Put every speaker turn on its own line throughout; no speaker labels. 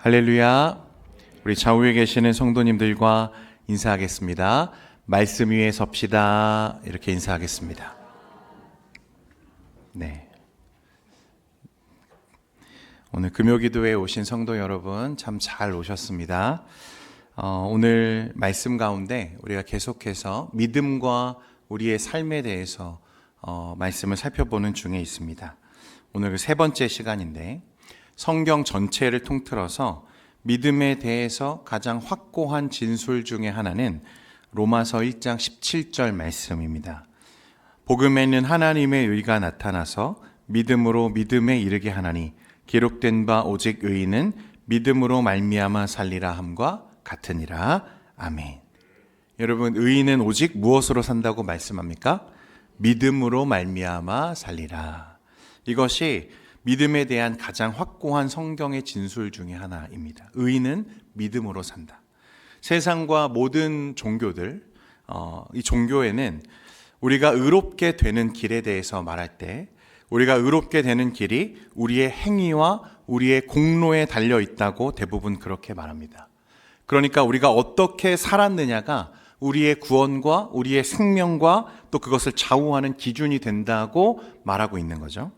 할렐루야. 우리 좌우에 계시는 성도님들과 인사하겠습니다. 말씀 위에 섭시다. 이렇게 인사하겠습니다. 네. 오늘 금요기도에 오신 성도 여러분 참 잘 오셨습니다. 오늘 말씀 가운데 우리가 계속해서 믿음과 우리의 삶에 대해서 말씀을 살펴보는 중에 있습니다. 오늘 그 세 번째 시간인데 성경 전체를 통틀어서 믿음에 대해서 가장 확고한 진술 중에 하나는 로마서 1장 17절 말씀입니다. 복음에는 하나님의 의가 나타나서 믿음으로 믿음에 이르게 하나니 기록된 바 오직 의인은 믿음으로 말미암아 살리라 함과 같으니라. 아멘. 여러분, 의인은 오직 무엇으로 산다고 말씀합니까? 믿음으로 말미암아 살리라. 이것이 믿음에 대한 가장 확고한 성경의 진술 중에 하나입니다. 의인은 믿음으로 산다. 세상과 모든 종교들, 이 종교에는 우리가 의롭게 되는 길에 대해서 말할 때 우리가 의롭게 되는 길이 우리의 행위와 우리의 공로에 달려 있다고 대부분 그렇게 말합니다. 그러니까 우리가 어떻게 살았느냐가 우리의 구원과 우리의 생명과 또 그것을 좌우하는 기준이 된다고 말하고 있는 거죠.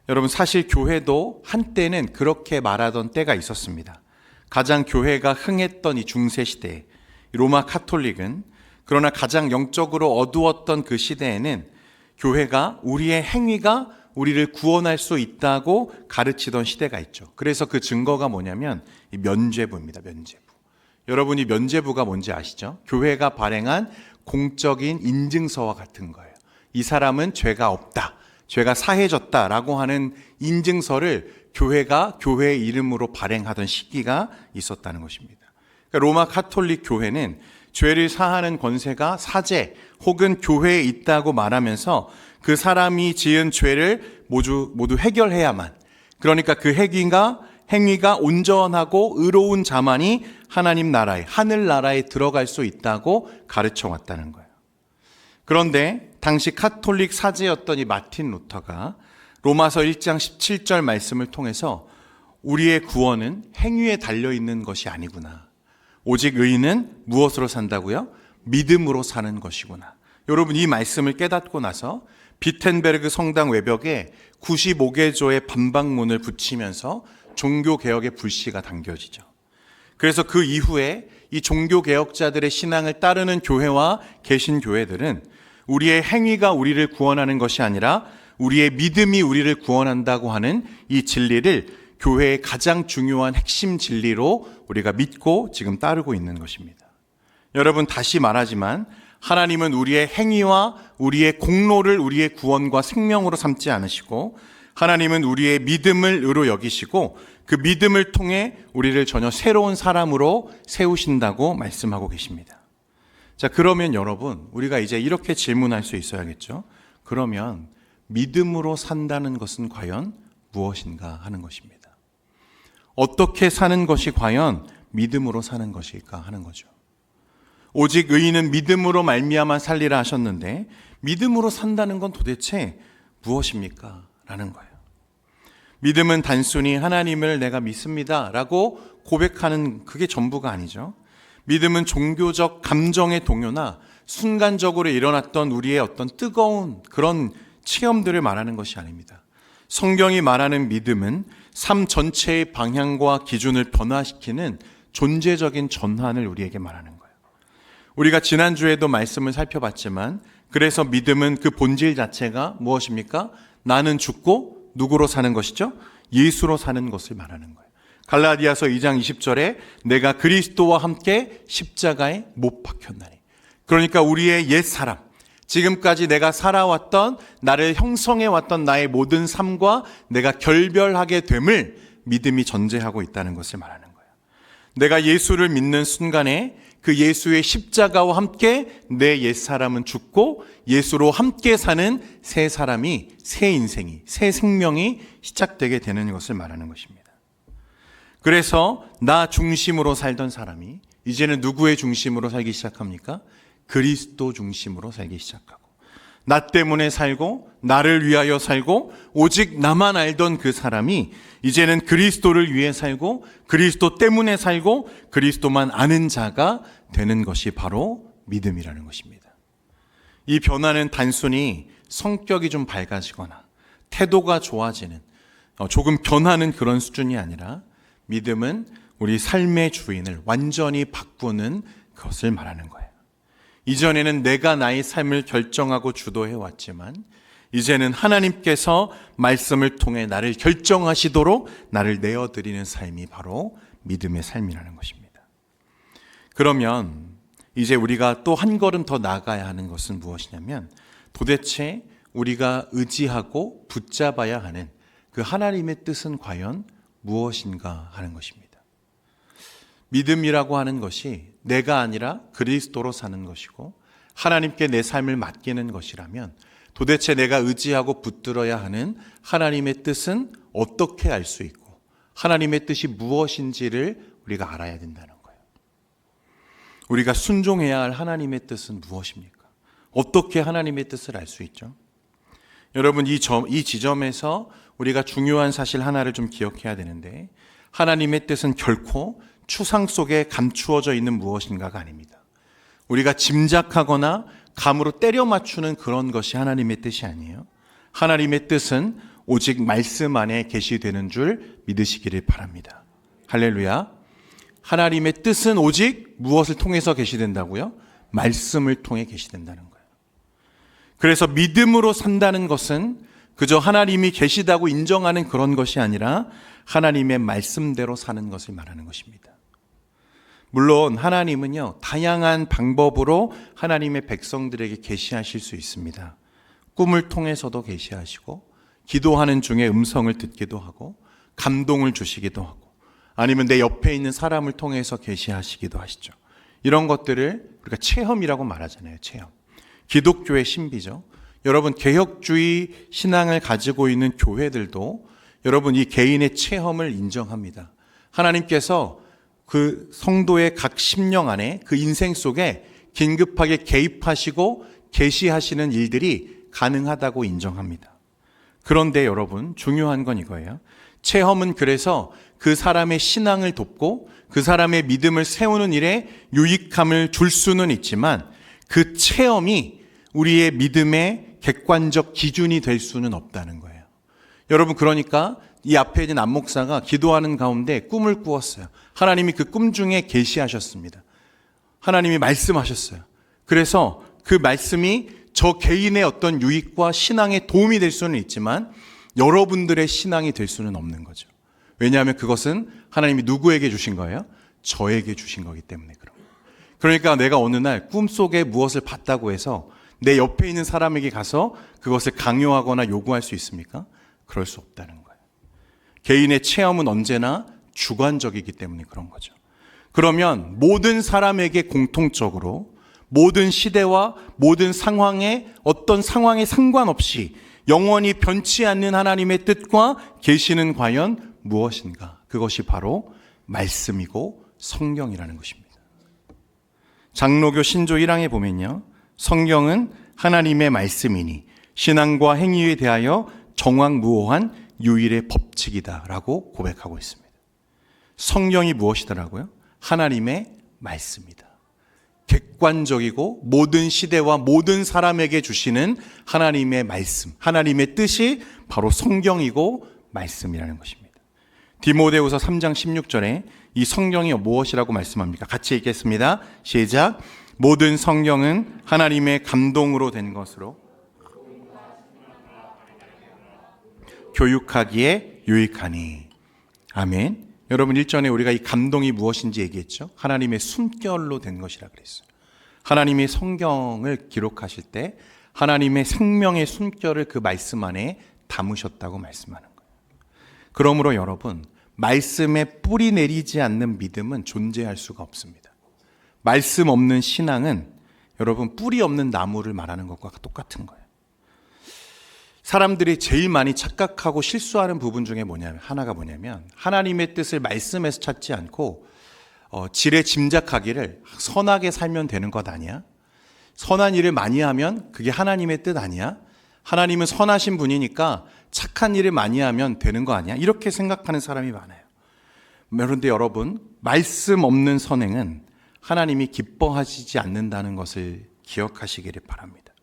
여러분, 사실 교회도 한때는 그렇게 말하던 때가 있었습니다. 가장 교회가 흥했던 이 중세시대, 로마 카톨릭은 그러나 가장 영적으로 어두웠던 그 시대에는 교회가 우리의 행위가 우리를 구원할 수 있다고 가르치던 시대가 있죠. 그래서 그 증거가 뭐냐면 이 면죄부입니다. 면죄부. 여러분이 면죄부가 뭔지 아시죠? 교회가 발행한 공적인 인증서와 같은 거예요. 이 사람은 죄가 없다, 죄가 사해졌다라고 하는 인증서를 교회가 교회의 이름으로 발행하던 시기가 있었다는 것입니다. 그러니까 로마 카톨릭 교회는 죄를 사하는 권세가 사제 혹은 교회에 있다고 말하면서 그 사람이 지은 죄를 모두 해결해야만, 그러니까 그 행위가 온전하고 의로운 자만이 하나님 나라에, 하늘 나라에 들어갈 수 있다고 가르쳐 왔다는 거예요. 그런데 당시 카톨릭 사제였던 이 마틴 루터가 로마서 1장 17절 말씀을 통해서 우리의 구원은 행위에 달려있는 것이 아니구나. 오직 의인은 무엇으로 산다고요? 믿음으로 사는 것이구나. 여러분, 이 말씀을 깨닫고 나서 비텐베르그 성당 외벽에 95개조의 반박문을 붙이면서 종교개혁의 불씨가 당겨지죠. 그래서 그 이후에 이 종교개혁자들의 신앙을 따르는 교회와 개신교회들은 우리의 행위가 우리를 구원하는 것이 아니라 우리의 믿음이 우리를 구원한다고 하는 이 진리를 교회의 가장 중요한 핵심 진리로 우리가 믿고 지금 따르고 있는 것입니다. 여러분, 다시 말하지만 하나님은 우리의 행위와 우리의 공로를 우리의 구원과 생명으로 삼지 않으시고 하나님은 우리의 믿음을 의로 여기시고 그 믿음을 통해 우리를 전혀 새로운 사람으로 세우신다고 말씀하고 계십니다. 자, 그러면 여러분, 우리가 이제 이렇게 질문할 수 있어야겠죠. 그러면 믿음으로 산다는 것은 과연 무엇인가 하는 것입니다. 어떻게 사는 것이 과연 믿음으로 사는 것일까 하는 거죠. 오직 의인은 믿음으로 말미암아 살리라 하셨는데 믿음으로 산다는 건 도대체 무엇입니까? 라는 거예요. 믿음은 단순히 하나님을 내가 믿습니다 라고 고백하는 그게 전부가 아니죠. 믿음은 종교적 감정의 동요나 순간적으로 일어났던 우리의 어떤 뜨거운 그런 체험들을 말하는 것이 아닙니다. 성경이 말하는 믿음은 삶 전체의 방향과 기준을 변화시키는 존재적인 전환을 우리에게 말하는 거예요. 우리가 지난주에도 말씀을 살펴봤지만 그래서 믿음은 그 본질 자체가 무엇입니까? 나는 죽고 누구로 사는 것이죠? 예수로 사는 것을 말하는 거예요. 갈라디아서 2장 20절에 내가 그리스도와 함께 십자가에 못 박혔나니. 그러니까 우리의 옛사람, 지금까지 내가 살아왔던 나를 형성해왔던 나의 모든 삶과 내가 결별하게 됨을 믿음이 전제하고 있다는 것을 말하는 거예요. 내가 예수를 믿는 순간에 그 예수의 십자가와 함께 내 옛사람은 죽고 예수로 함께 사는 새 사람이, 새 인생이, 새 생명이 시작되게 되는 것을 말하는 것입니다. 그래서 나 중심으로 살던 사람이 이제는 누구의 중심으로 살기 시작합니까? 그리스도 중심으로 살기 시작하고 나 때문에 살고 나를 위하여 살고 오직 나만 알던 그 사람이 이제는 그리스도를 위해 살고 그리스도 때문에 살고 그리스도만 아는 자가 되는 것이 바로 믿음이라는 것입니다. 이 변화는 단순히 성격이 좀 밝아지거나 태도가 좋아지는 조금 변하는 그런 수준이 아니라 믿음은 우리 삶의 주인을 완전히 바꾸는 것을 말하는 거예요. 이전에는 내가 나의 삶을 결정하고 주도해 왔지만 이제는 하나님께서 말씀을 통해 나를 결정하시도록 나를 내어드리는 삶이 바로 믿음의 삶이라는 것입니다. 그러면 이제 우리가 또 한 걸음 더 나아가야 하는 것은 무엇이냐면 도대체 우리가 의지하고 붙잡아야 하는 그 하나님의 뜻은 과연 무엇인가 하는 것입니다. 믿음이라고 하는 것이 내가 아니라 그리스도로 사는 것이고 하나님께 내 삶을 맡기는 것이라면 도대체 내가 의지하고 붙들어야 하는 하나님의 뜻은 어떻게 알 수 있고 하나님의 뜻이 무엇인지를 우리가 알아야 된다는 거예요. 우리가 순종해야 할 하나님의 뜻은 무엇입니까? 어떻게 하나님의 뜻을 알 수 있죠? 여러분 이 지점에서 우리가 중요한 사실 하나를 좀 기억해야 되는데 하나님의 뜻은 결코 추상 속에 감추어져 있는 무엇인가가 아닙니다. 우리가 짐작하거나 감으로 때려 맞추는 그런 것이 하나님의 뜻이 아니에요. 하나님의 뜻은 오직 말씀 안에 계시되는 줄 믿으시기를 바랍니다. 할렐루야. 하나님의 뜻은 오직 무엇을 통해서 계시된다고요? 말씀을 통해 계시된다는 거예요. 그래서 믿음으로 산다는 것은 그저 하나님이 계시다고 인정하는 그런 것이 아니라 하나님의 말씀대로 사는 것을 말하는 것입니다. 물론 하나님은요, 다양한 방법으로 하나님의 백성들에게 계시하실 수 있습니다. 꿈을 통해서도 계시하시고 기도하는 중에 음성을 듣기도 하고 감동을 주시기도 하고 아니면 내 옆에 있는 사람을 통해서 계시하시기도 하시죠. 이런 것들을 우리가 체험이라고 말하잖아요. 체험. 기독교의 신비죠. 여러분 개혁주의 신앙을 가지고 있는 교회들도 여러분 이 개인의 체험을 인정합니다. 하나님께서 그 성도의 각 심령 안에 그 인생 속에 긴급하게 개입하시고 계시하시는 일들이 가능하다고 인정합니다. 그런데 여러분 중요한 건 이거예요. 체험은 그래서 그 사람의 신앙을 돕고 그 사람의 믿음을 세우는 일에 유익함을 줄 수는 있지만 그 체험이 우리의 믿음의 객관적 기준이 될 수는 없다는 거예요. 여러분 그러니까 이 앞에 있는 안 목사가 기도하는 가운데 꿈을 꾸었어요. 하나님이 그 꿈 중에 계시하셨습니다. 하나님이 말씀하셨어요. 그래서 그 말씀이 저 개인의 어떤 유익과 신앙에 도움이 될 수는 있지만 여러분들의 신앙이 될 수는 없는 거죠. 왜냐하면 그것은 하나님이 누구에게 주신 거예요? 저에게 주신 거기 때문에 그런 거예요. 그러니까 내가 어느 날 꿈속에 무엇을 봤다고 해서 내 옆에 있는 사람에게 가서 그것을 강요하거나 요구할 수 있습니까? 그럴 수 없다는 거예요. 개인의 체험은 언제나 주관적이기 때문에 그런 거죠. 그러면 모든 사람에게 공통적으로 모든 시대와 모든 상황에 어떤 상황에 상관없이 영원히 변치 않는 하나님의 뜻과 계시는 과연 무엇인가? 그것이 바로 말씀이고 성경이라는 것입니다. 장로교 신조 1항에 보면요. 성경은 하나님의 말씀이니 신앙과 행위에 대하여 정확무오한 유일의 법칙이다라고 고백하고 있습니다. 성경이 무엇이더라고요? 하나님의 말씀이다. 객관적이고 모든 시대와 모든 사람에게 주시는 하나님의 말씀, 하나님의 뜻이 바로 성경이고 말씀이라는 것입니다. 디모데후서 3장 16절에 이 성경이 무엇이라고 말씀합니까? 같이 읽겠습니다. 시작. 모든 성경은 하나님의 감동으로 된 것으로 교육하기에 유익하니. 아멘. 여러분 일전에 우리가 이 감동이 무엇인지 얘기했죠. 하나님의 숨결로 된 것이라 그랬어요. 하나님이 성경을 기록하실 때 하나님의 생명의 숨결을 그 말씀 안에 담으셨다고 말씀하는 거예요. 그러므로 여러분 말씀에 뿌리 내리지 않는 믿음은 존재할 수가 없습니다. 말씀 없는 신앙은 여러분 뿌리 없는 나무를 말하는 것과 똑같은 거예요. 사람들이 제일 많이 착각하고 실수하는 부분 중에 하나가 뭐냐면 하나님의 뜻을 말씀에서 찾지 않고 지레 짐작하기를 선하게 살면 되는 것 아니야? 선한 일을 많이 하면 그게 하나님의 뜻 아니야? 하나님은 선하신 분이니까 착한 일을 많이 하면 되는 거 아니야? 이렇게 생각하는 사람이 많아요. 그런데 여러분, 말씀 없는 선행은 하나님이 기뻐하시지 않는다는 것을 기억하시기를 바랍니다.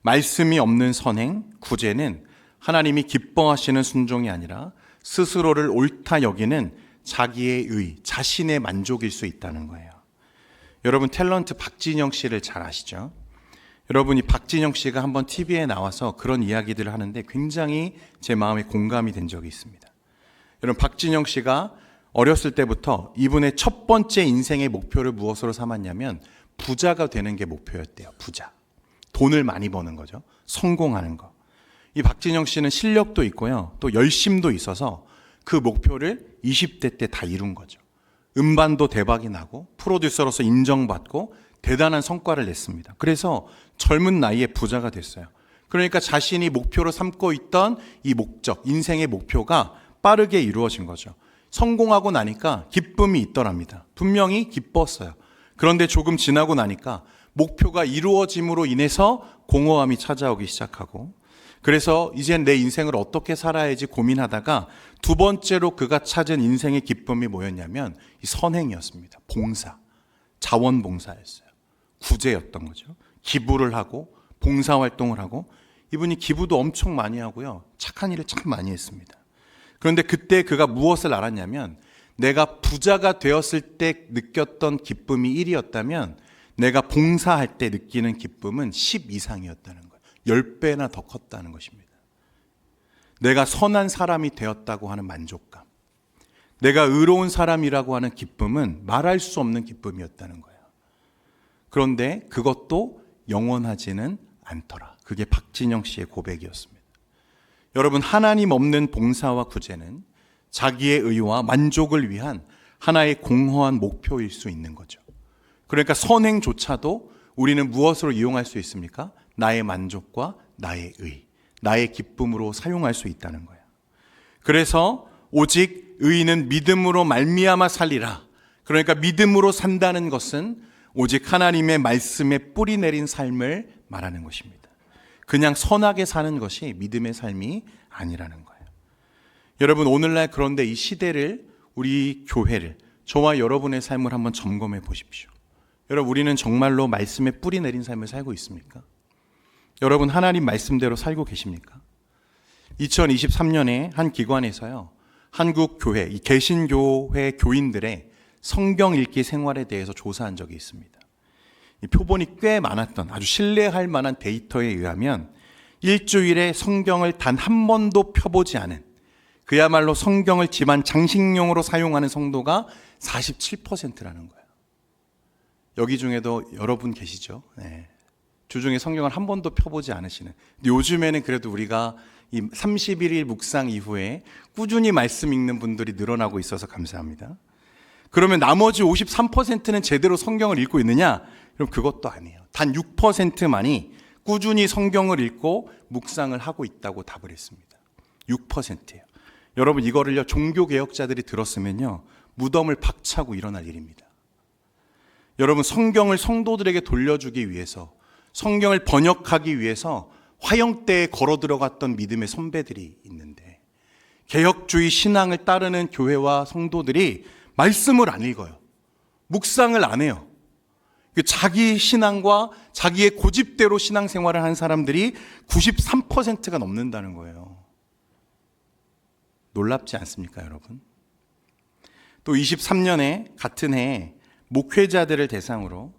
말씀이 없는 선행, 구제는 하나님이 기뻐하시는 순종이 아니라 스스로를 옳다 여기는 자기의 의, 자신의 만족일 수 있다는 거예요. 여러분, 탤런트 박진영 씨를 잘 아시죠? 여러분이 박진영 씨가 한번 TV에 나와서 그런 이야기들을 하는데 굉장히 제 마음에 공감이 된 적이 있습니다. 여러분, 박진영 씨가 어렸을 때부터 이분의 첫 번째 인생의 목표를 무엇으로 삼았냐면 부자가 되는 게 목표였대요. 부자. 돈을 많이 버는 거죠. 성공하는 거. 이 박진영 씨는 실력도 있고요. 또 열심도 있어서 그 목표를 20대 때 다 이룬 거죠. 음반도 대박이 나고 프로듀서로서 인정받고 대단한 성과를 냈습니다. 그래서 젊은 나이에 부자가 됐어요. 그러니까 자신이 목표로 삼고 있던 이 목적, 인생의 목표가 빠르게 이루어진 거죠. 성공하고 나니까 기쁨이 있더랍니다. 분명히 기뻤어요. 그런데 조금 지나고 나니까 목표가 이루어짐으로 인해서 공허함이 찾아오기 시작하고, 그래서 이젠 내 인생을 어떻게 살아야지 고민하다가 두 번째로 그가 찾은 인생의 기쁨이 뭐였냐면 이 선행이었습니다. 봉사, 자원봉사였어요. 구제였던 거죠. 기부를 하고 봉사활동을 하고, 이분이 기부도 엄청 많이 하고요. 착한 일을 참 많이 했습니다. 그런데 그때 그가 무엇을 알았냐면 내가 부자가 되었을 때 느꼈던 기쁨이 1이었다면 내가 봉사할 때 느끼는 기쁨은 10 이상이었다는 거예요. 10배나 더 컸다는 것입니다. 내가 선한 사람이 되었다고 하는 만족감, 내가 의로운 사람이라고 하는 기쁨은 말할 수 없는 기쁨이었다는 거예요. 그런데 그것도 영원하지는 않더라. 그게 박진영 씨의 고백이었습니다. 여러분, 하나님 없는 봉사와 구제는 자기의 의와 만족을 위한 하나의 공허한 목표일 수 있는 거죠. 그러니까 선행조차도 우리는 무엇으로 이용할 수 있습니까? 나의 만족과 나의 의, 나의 기쁨으로 사용할 수 있다는 거예요. 그래서 오직 의인은 믿음으로 말미암아 살리라. 그러니까 믿음으로 산다는 것은 오직 하나님의 말씀에 뿌리 내린 삶을 말하는 것입니다. 그냥 선하게 사는 것이 믿음의 삶이 아니라는 거예요. 여러분, 오늘날 그런데 이 시대를, 우리 교회를, 저와 여러분의 삶을 한번 점검해 보십시오. 여러분, 우리는 정말로 말씀에 뿌리 내린 삶을 살고 있습니까? 여러분, 하나님 말씀대로 살고 계십니까? 2023년에 한 기관에서요, 한국 교회, 이 개신교회 교인들의 성경 읽기 생활에 대해서 조사한 적이 있습니다. 이 표본이 꽤 많았던 아주 신뢰할 만한 데이터에 의하면 일주일에 성경을 단 한 번도 펴보지 않은, 그야말로 성경을 집안 장식용으로 사용하는 성도가 47%라는 거예요. 여기 중에도 여러분 계시죠? 네. 주중에 성경을 한 번도 펴보지 않으시는. 요즘에는 그래도 우리가 이 31일 묵상 이후에 꾸준히 말씀 읽는 분들이 늘어나고 있어서 감사합니다. 그러면 나머지 53%는 제대로 성경을 읽고 있느냐? 그럼 그것도 아니에요. 단 6%만이 꾸준히 성경을 읽고 묵상을 하고 있다고 답을 했습니다. 6%예요. 여러분, 이거를요, 종교개혁자들이 들었으면요, 무덤을 박차고 일어날 일입니다. 여러분, 성경을 성도들에게 돌려주기 위해서, 성경을 번역하기 위해서 화형대에 걸어 들어갔던 믿음의 선배들이 있는데, 개혁주의 신앙을 따르는 교회와 성도들이 말씀을 안 읽어요. 묵상을 안 해요. 자기 신앙과 자기의 고집대로 신앙생활을 한 사람들이 93%가 넘는다는 거예요. 놀랍지 않습니까, 여러분? 또 23년에 같은 해에 목회자들을 대상으로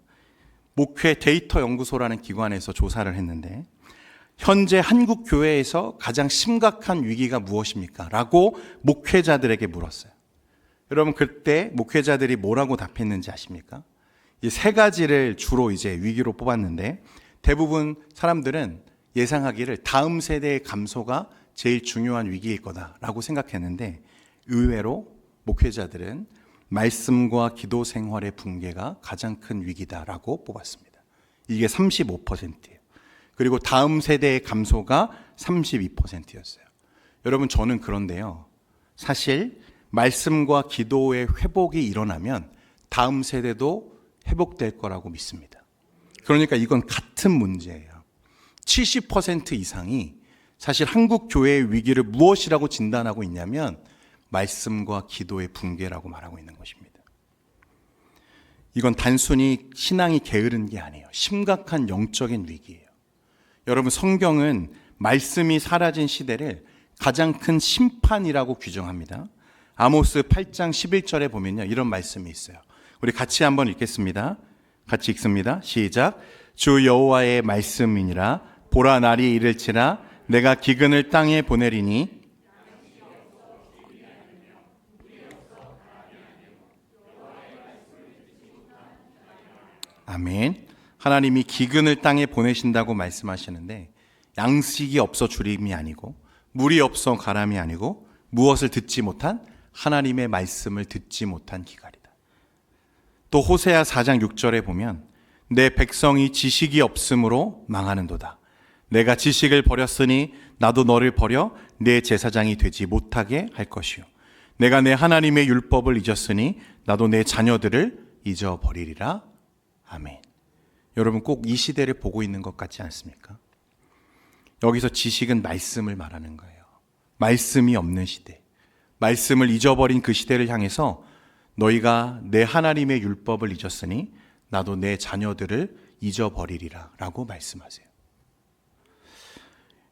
목회 데이터 연구소라는 기관에서 조사를 했는데, 현재 한국 교회에서 가장 심각한 위기가 무엇입니까? 라고 목회자들에게 물었어요. 여러분, 그때 목회자들이 뭐라고 답했는지 아십니까? 이 세 가지를 주로 이제 위기로 뽑았는데, 대부분 사람들은 예상하기를 다음 세대의 감소가 제일 중요한 위기일 거다라고 생각했는데, 의외로 목회자들은 말씀과 기도 생활의 붕괴가 가장 큰 위기다라고 뽑았습니다. 이게 35%예요. 그리고 다음 세대의 감소가 32%였어요. 여러분, 저는 그런데요, 사실 말씀과 기도의 회복이 일어나면 다음 세대도 회복될 거라고 믿습니다. 그러니까 이건 같은 문제예요. 70% 이상이 사실 한국 교회의 위기를 무엇이라고 진단하고 있냐면 말씀과 기도의 붕괴라고 말하고 있는 것입니다. 이건 단순히 신앙이 게으른 게 아니에요. 심각한 영적인 위기예요. 여러분, 성경은 말씀이 사라진 시대를 가장 큰 심판이라고 규정합니다. 아모스 8장 11절에 보면요, 이런 말씀이 있어요. 우리 같이 한번 읽겠습니다. 같이 읽습니다. 시작. 주 여호와의 말씀이니라. 보라, 날이 이를지라 내가 기근을 땅에 보내리니 아멘. 하나님이 기근을 땅에 보내신다고 말씀하시는데 양식이 없어 주림이 아니고 물이 없어 가람이 아니고 무엇을 듣지 못한 하나님의 말씀을 듣지 못한 기갈이다. 또 호세아 4장 6절에 보면 내 백성이 지식이 없으므로 망하는도다. 내가 지식을 버렸으니 나도 너를 버려 내 제사장이 되지 못하게 할 것이요. 내가 내 하나님의 율법을 잊었으니 나도 내 자녀들을 잊어버리리라. 아멘. 여러분, 꼭 이 시대를 보고 있는 것 같지 않습니까? 여기서 지식은 말씀을 말하는 거예요. 말씀이 없는 시대, 말씀을 잊어버린 그 시대를 향해서 너희가 내 하나님의 율법을 잊었으니 나도 내 자녀들을 잊어버리리라 라고 말씀하세요.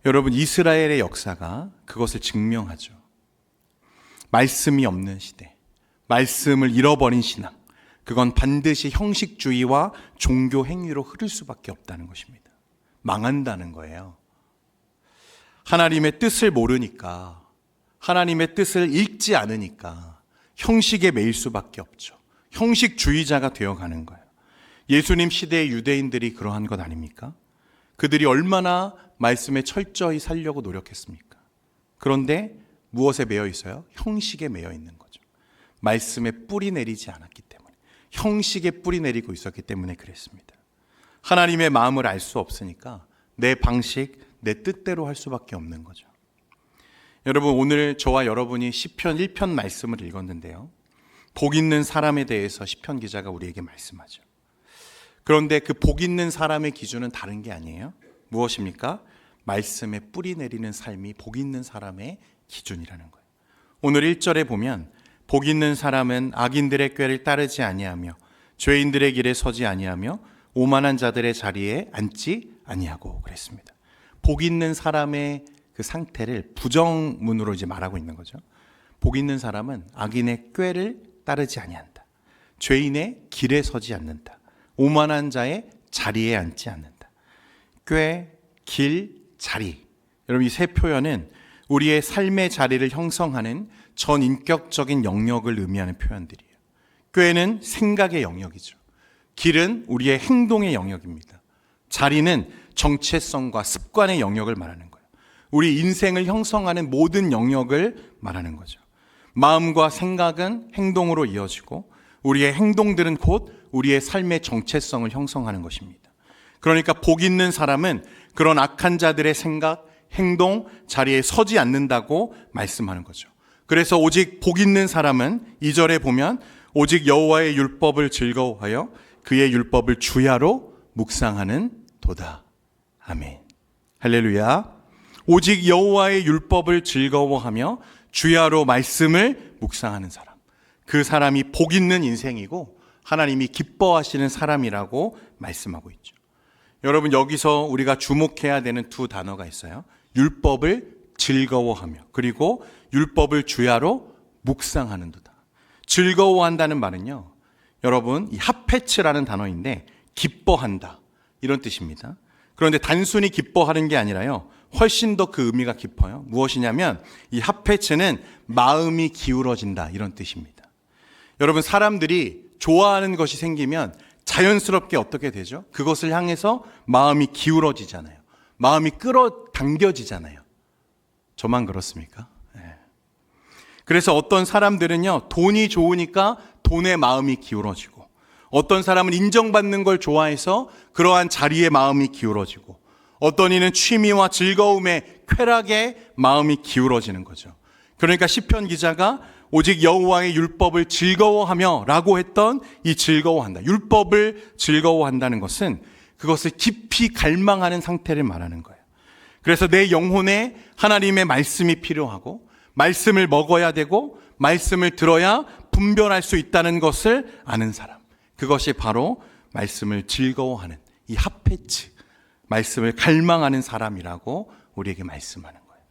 여러분, 이스라엘의 역사가 그것을 증명하죠. 말씀이 없는 시대, 말씀을 잃어버린 신앙, 그건 반드시 형식주의와 종교 행위로 흐를 수밖에 없다는 것입니다. 망한다는 거예요. 하나님의 뜻을 모르니까, 하나님의 뜻을 읽지 않으니까 형식에 매일 수밖에 없죠. 형식주의자가 되어가는 거예요. 예수님 시대의 유대인들이 그러한 것 아닙니까? 그들이 얼마나 말씀에 철저히 살려고 노력했습니까? 그런데 무엇에 매여 있어요? 형식에 매여 있는 거죠. 말씀에 뿌리 내리지 않았기 때문에, 형식에 뿌리 내리고 있었기 때문에 그랬습니다. 하나님의 마음을 알 수 없으니까 내 방식, 내 뜻대로 할 수밖에 없는 거죠. 여러분, 오늘 저와 여러분이 시편 1편 말씀을 읽었는데요, 복 있는 사람에 대해서 시편 기자가 우리에게 말씀하죠. 그런데 그 복 있는 사람의 기준은 다른 게 아니에요. 무엇입니까? 말씀에 뿌리 내리는 삶이 복 있는 사람의 기준이라는 거예요. 오늘 1절에 보면 복 있는 사람은 악인들의 꾀를 따르지 아니하며 죄인들의 길에 서지 아니하며 오만한 자들의 자리에 앉지 아니하고 그랬습니다. 복 있는 사람의 그 상태를 부정문으로 이제 말하고 있는 거죠. 복 있는 사람은 악인의 꾀를 따르지 아니한다. 죄인의 길에 서지 않는다. 오만한 자의 자리에 앉지 않는다. 꾀, 길, 자리. 여러분, 이 세 표현은 우리의 삶의 자리를 형성하는 전인격적인 영역을 의미하는 표현들이에요. 꾀는 생각의 영역이죠. 길은 우리의 행동의 영역입니다. 자리는 정체성과 습관의 영역을 말하는 거예요. 우리 인생을 형성하는 모든 영역을 말하는 거죠. 마음과 생각은 행동으로 이어지고 우리의 행동들은 곧 우리의 삶의 정체성을 형성하는 것입니다. 그러니까 복 있는 사람은 그런 악한 자들의 생각, 행동, 자리에 서지 않는다고 말씀하는 거죠. 그래서 오직 복 있는 사람은 2절에 보면 오직 여호와의 율법을 즐거워하여 그의 율법을 주야로 묵상하는 도다. 아멘. 할렐루야. 오직 여호와의 율법을 즐거워하며 주야로 말씀을 묵상하는 사람, 그 사람이 복 있는 인생이고 하나님이 기뻐하시는 사람이라고 말씀하고 있죠. 여러분, 여기서 우리가 주목해야 되는 두 단어가 있어요. 율법을 즐거워하며, 그리고 율법을 주야로 묵상하는 도다. 즐거워한다는 말은요, 여러분, 이 하페츠라는 단어인데 기뻐한다, 이런 뜻입니다. 그런데 단순히 기뻐하는 게 아니라요, 훨씬 더 그 의미가 깊어요. 무엇이냐면 이 하페츠는 마음이 기울어진다, 이런 뜻입니다. 여러분, 사람들이 좋아하는 것이 생기면 자연스럽게 어떻게 되죠? 그것을 향해서 마음이 기울어지잖아요. 마음이 끌어당겨지잖아요. 저만 그렇습니까? 네. 그래서 어떤 사람들은요, 돈이 좋으니까 돈에 마음이 기울어지고, 어떤 사람은 인정받는 걸 좋아해서 그러한 자리에 마음이 기울어지고, 어떤 이는 취미와 즐거움에 쾌락에 마음이 기울어지는 거죠. 그러니까 시편 기자가 오직 여호와의 율법을 즐거워하며 라고 했던 이 즐거워한다, 율법을 즐거워한다는 것은 그것을 깊이 갈망하는 상태를 말하는 거예요. 그래서 내 영혼에 하나님의 말씀이 필요하고 말씀을 먹어야 되고 말씀을 들어야 분별할 수 있다는 것을 아는 사람. 그것이 바로 말씀을 즐거워하는 이 하페츠, 말씀을 갈망하는 사람이라고 우리에게 말씀하는 거예요.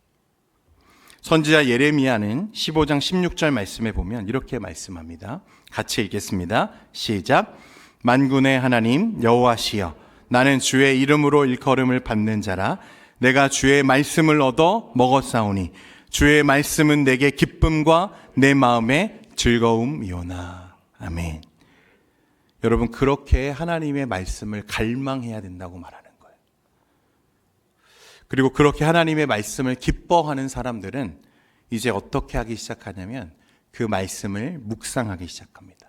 선지자 예레미야는 15장 16절 말씀에 보면 이렇게 말씀합니다. 같이 읽겠습니다. 시작. 만군의 하나님 여호와시여, 나는 주의 이름으로 일컬음을 받는 자라. 내가 주의 말씀을 얻어 먹었사오니 주의 말씀은 내게 기쁨과 내 마음의 즐거움이오나. 아멘. 여러분, 그렇게 하나님의 말씀을 갈망해야 된다고 말하는 거예요. 그리고 그렇게 하나님의 말씀을 기뻐하는 사람들은 이제 어떻게 하기 시작하냐면 그 말씀을 묵상하기 시작합니다.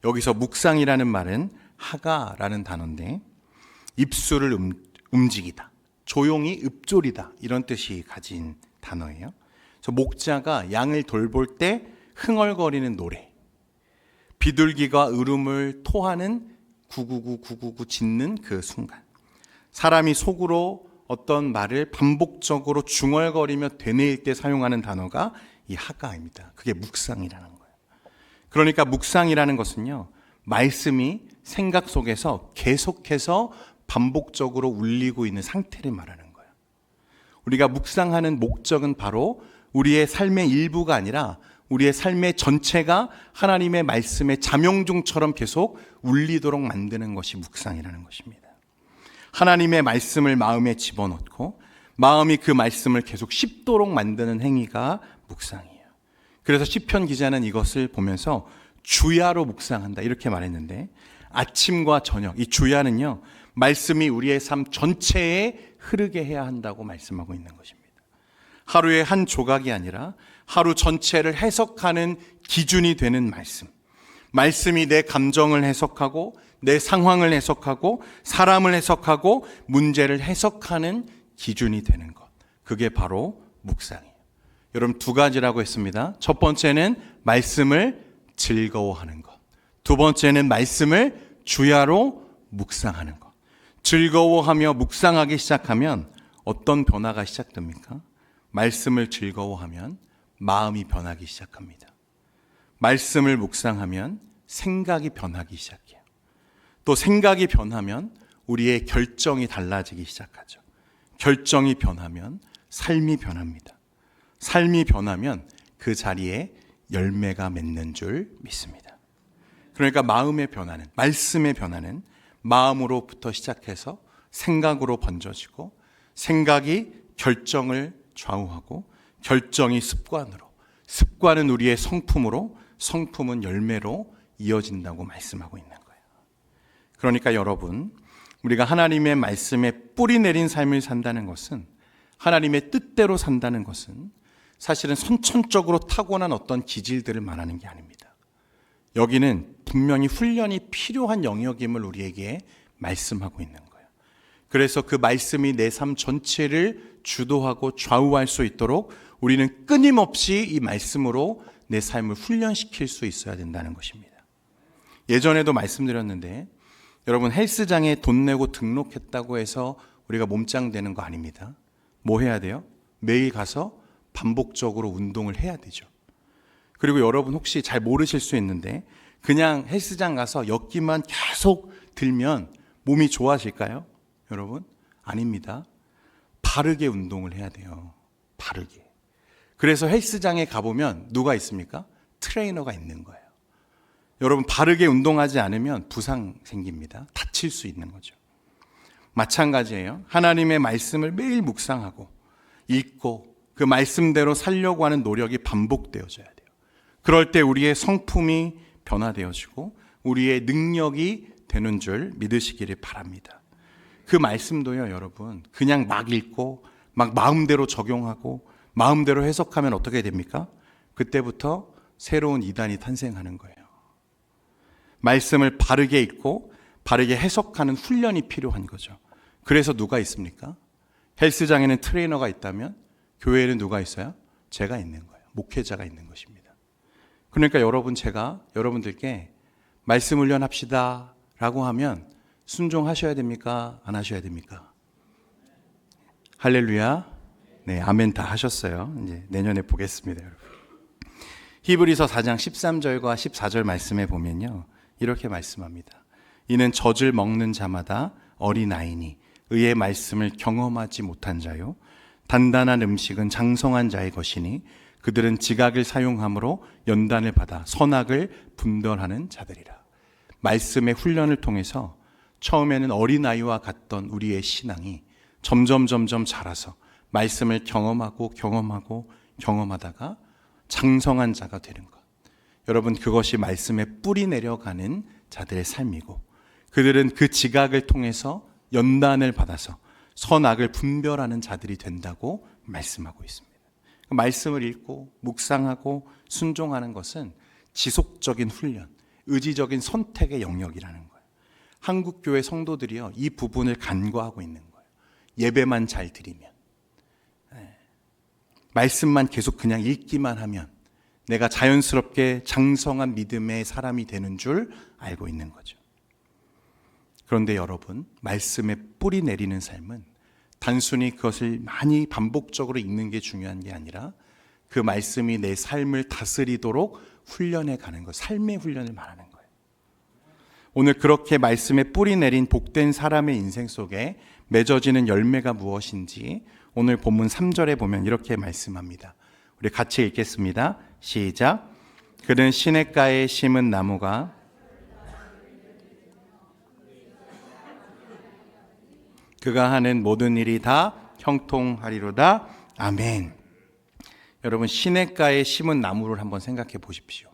여기서 묵상이라는 말은 하가라는 단어인데 입술을 움직이다, 조용히 읊조리다, 이런 뜻이 가진 단어예요. 그래서 목자가 양을 돌볼 때 흥얼거리는 노래, 비둘기가 울음을 토하는 구구구 짖는 그 순간, 사람이 속으로 어떤 말을 반복적으로 중얼거리며 되뇌일 때 사용하는 단어가 이 하가입니다. 그게 묵상이라는 거예요. 그러니까 묵상이라는 것은요, 말씀이 생각 속에서 계속해서 반복적으로 울리고 있는 상태를 말하는 거예요. 우리가 묵상하는 목적은 바로 우리의 삶의 일부가 아니라 우리의 삶의 전체가 하나님의 말씀의 잠용중처럼 계속 울리도록 만드는 것이 묵상이라는 것입니다. 하나님의 말씀을 마음에 집어넣고 마음이 그 말씀을 계속 씹도록 만드는 행위가 묵상이에요. 그래서 시편 기자는 이것을 보면서 주야로 묵상한다 이렇게 말했는데, 아침과 저녁, 이 주야는요, 말씀이 우리의 삶 전체에 흐르게 해야 한다고 말씀하고 있는 것입니다. 하루의 한 조각이 아니라 하루 전체를 해석하는 기준이 되는 말씀. 말씀이 내 감정을 해석하고 내 상황을 해석하고 사람을 해석하고 문제를 해석하는 기준이 되는 것. 그게 바로 묵상이에요. 여러분, 두 가지라고 했습니다. 첫 번째는 말씀을 즐거워하는 것. 두 번째는 말씀을 주야로 묵상하는 것. 즐거워하며 묵상하기 시작하면 어떤 변화가 시작됩니까? 말씀을 즐거워하면 마음이 변하기 시작합니다. 말씀을 묵상하면 생각이 변하기 시작해요. 또 생각이 변하면 우리의 결정이 달라지기 시작하죠. 결정이 변하면 삶이 변합니다. 삶이 변하면 그 자리에 열매가 맺는 줄 믿습니다. 그러니까 마음의 변화는, 말씀의 변화는 마음으로부터 시작해서 생각으로 번져지고, 생각이 결정을 좌우하고, 결정이 습관으로, 습관은 우리의 성품으로, 성품은 열매로 이어진다고 말씀하고 있는 거예요. 그러니까 여러분, 우리가 하나님의 말씀에 뿌리 내린 삶을 산다는 것은, 하나님의 뜻대로 산다는 것은 사실은 선천적으로 타고난 어떤 기질들을 말하는 게 아닙니다. 여기는 분명히 훈련이 필요한 영역임을 우리에게 말씀하고 있는 거예요. 그래서 그 말씀이 내 삶 전체를 주도하고 좌우할 수 있도록 우리는 끊임없이 이 말씀으로 내 삶을 훈련시킬 수 있어야 된다는 것입니다. 예전에도 말씀드렸는데, 여러분, 헬스장에 돈 내고 등록했다고 해서 우리가 몸짱 되는 거 아닙니다. 뭐 해야 돼요? 매일 가서 반복적으로 운동을 해야 되죠. 그리고 여러분, 혹시 잘 모르실 수 있는데 그냥 헬스장 가서 엮기만 계속 들면 몸이 좋아질까요? 여러분, 아닙니다. 바르게 운동을 해야 돼요. 바르게. 그래서 헬스장에 가보면 누가 있습니까? 트레이너가 있는 거예요. 여러분, 바르게 운동하지 않으면 부상 생깁니다. 다칠 수 있는 거죠. 마찬가지예요. 하나님의 말씀을 매일 묵상하고 읽고 그 말씀대로 살려고 하는 노력이 반복되어져야 돼요. 그럴 때 우리의 성품이 변화되어지고 우리의 능력이 되는 줄 믿으시기를 바랍니다. 그 말씀도요, 여러분, 그냥 막 읽고 막 마음대로 적용하고 마음대로 해석하면 어떻게 됩니까? 그때부터 새로운 이단이 탄생하는 거예요. 말씀을 바르게 읽고 바르게 해석하는 훈련이 필요한 거죠. 그래서 누가 있습니까? 헬스장에는 트레이너가 있다면 교회에는 누가 있어요? 제가 있는 거예요. 목회자가 있는 것입니다. 그러니까 여러분, 제가 여러분들께 말씀 훈련합시다 라고 하면 순종하셔야 됩니까? 안 하셔야 됩니까? 할렐루야. 네, 아멘 다 하셨어요. 이제 내년에 보겠습니다, 여러분. 히브리서 4장 13절과 14절 말씀에 보면요, 이렇게 말씀합니다. 이는 젖을 먹는 자마다 어린아이니 의의 말씀을 경험하지 못한 자요, 단단한 음식은 장성한 자의 것이니 그들은 지각을 사용함으로 연단을 받아 선악을 분별하는 자들이라. 말씀의 훈련을 통해서 처음에는 어린아이와 같던 우리의 신앙이 점점 자라서 말씀을 경험하다가 장성한 자가 되는 것. 여러분, 그것이 말씀에 뿌리 내려가는 자들의 삶이고, 그들은 그 지각을 통해서 연단을 받아서 선악을 분별하는 자들이 된다고 말씀하고 있습니다. 말씀을 읽고 묵상하고 순종하는 것은 지속적인 훈련, 의지적인 선택의 영역이라는 거예요. 한국교회 성도들이요, 이 부분을 간과하고 있는 거예요. 예배만 잘 드리면, 말씀만 계속 그냥 읽기만 하면 내가 자연스럽게 장성한 믿음의 사람이 되는 줄 알고 있는 거죠. 그런데 여러분, 말씀에 뿌리 내리는 삶은 단순히 그것을 많이 반복적으로 읽는 게 중요한 게 아니라 그 말씀이 내 삶을 다스리도록 훈련해 가는 것, 삶의 훈련을 말하는 거예요. 오늘 그렇게 말씀에 뿌리 내린 복된 사람의 인생 속에 맺어지는 열매가 무엇인지 오늘 본문 3절에 보면 이렇게 말씀합니다. 우리 같이 읽겠습니다. 시작. 그는 시냇가에 심은 나무가 그가 하는 모든 일이 다 형통하리로다. 아멘. 여러분, 시냇가에 심은 나무를 한번 생각해 보십시오.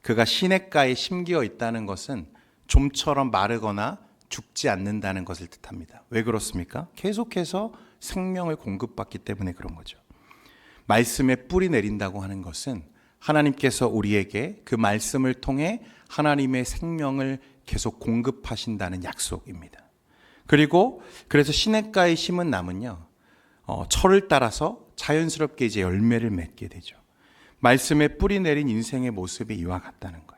그가 시냇가에 심겨 있다는 것은 좀처럼 마르거나 죽지 않는다는 것을 뜻합니다. 왜 그렇습니까? 계속해서 생명을 공급받기 때문에 그런 거죠. 말씀에 뿌리 내린다고 하는 것은 하나님께서 우리에게 그 말씀을 통해 하나님의 생명을 계속 공급하신다는 약속입니다. 그리고 그래서 시냇가에 심은 나무는요, 철을 따라서 자연스럽게 이제 열매를 맺게 되죠. 말씀에 뿌리 내린 인생의 모습이 이와 같다는 거예요.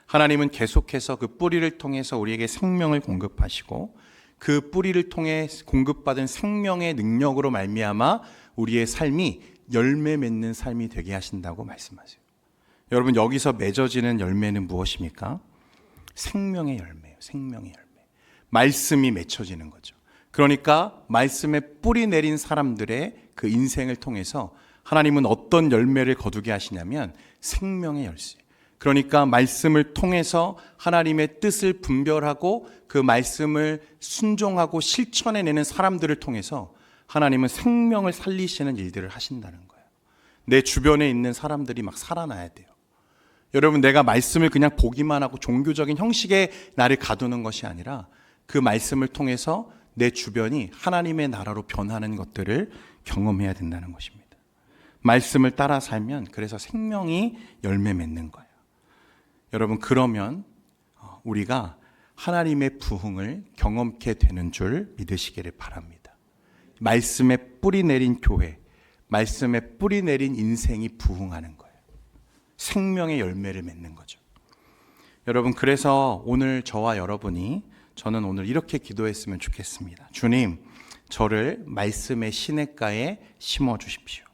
하나님은 계속해서 그 뿌리를 통해서 우리에게 생명을 공급하시고 그 뿌리를 통해 공급받은 생명의 능력으로 말미암아 우리의 삶이 열매 맺는 삶이 되게 하신다고 말씀하세요. 여러분, 여기서 맺어지는 열매는 무엇입니까? 생명의 열매예요. 생명의 열매. 말씀이 맺혀지는 거죠. 그러니까 말씀에 뿌리 내린 사람들의 그 인생을 통해서 하나님은 어떤 열매를 거두게 하시냐면 생명의 열쇠. 그러니까 말씀을 통해서 하나님의 뜻을 분별하고 그 말씀을 순종하고 실천해내는 사람들을 통해서 하나님은 생명을 살리시는 일들을 하신다는 거예요. 내 주변에 있는 사람들이 막 살아나야 돼요. 여러분, 내가 말씀을 그냥 보기만 하고 종교적인 형식의 나를 가두는 것이 아니라 그 말씀을 통해서 내 주변이 하나님의 나라로 변하는 것들을 경험해야 된다는 것입니다. 말씀을 따라 살면 그래서 생명이 열매 맺는 거예요. 여러분, 그러면 우리가 하나님의 부흥을 경험케 되는 줄 믿으시기를 바랍니다. 말씀에 뿌리 내린 교회, 말씀에 뿌리 내린 인생이 부흥하는 거예요. 생명의 열매를 맺는 거죠. 여러분, 그래서 오늘 저는 오늘 이렇게 기도했으면 좋겠습니다. 주님, 저를 말씀의 시냇가에 심어 주십시오.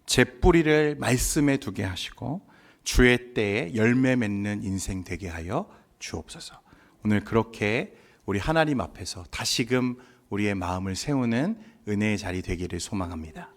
제 뿌리를 말씀에 두게 하시고 주의 때에 열매 맺는 인생 되게 하여 주옵소서. 오늘 그렇게 우리 하나님 앞에서 다시금 우리의 마음을 세우는 은혜의 자리 되기를 소망합니다.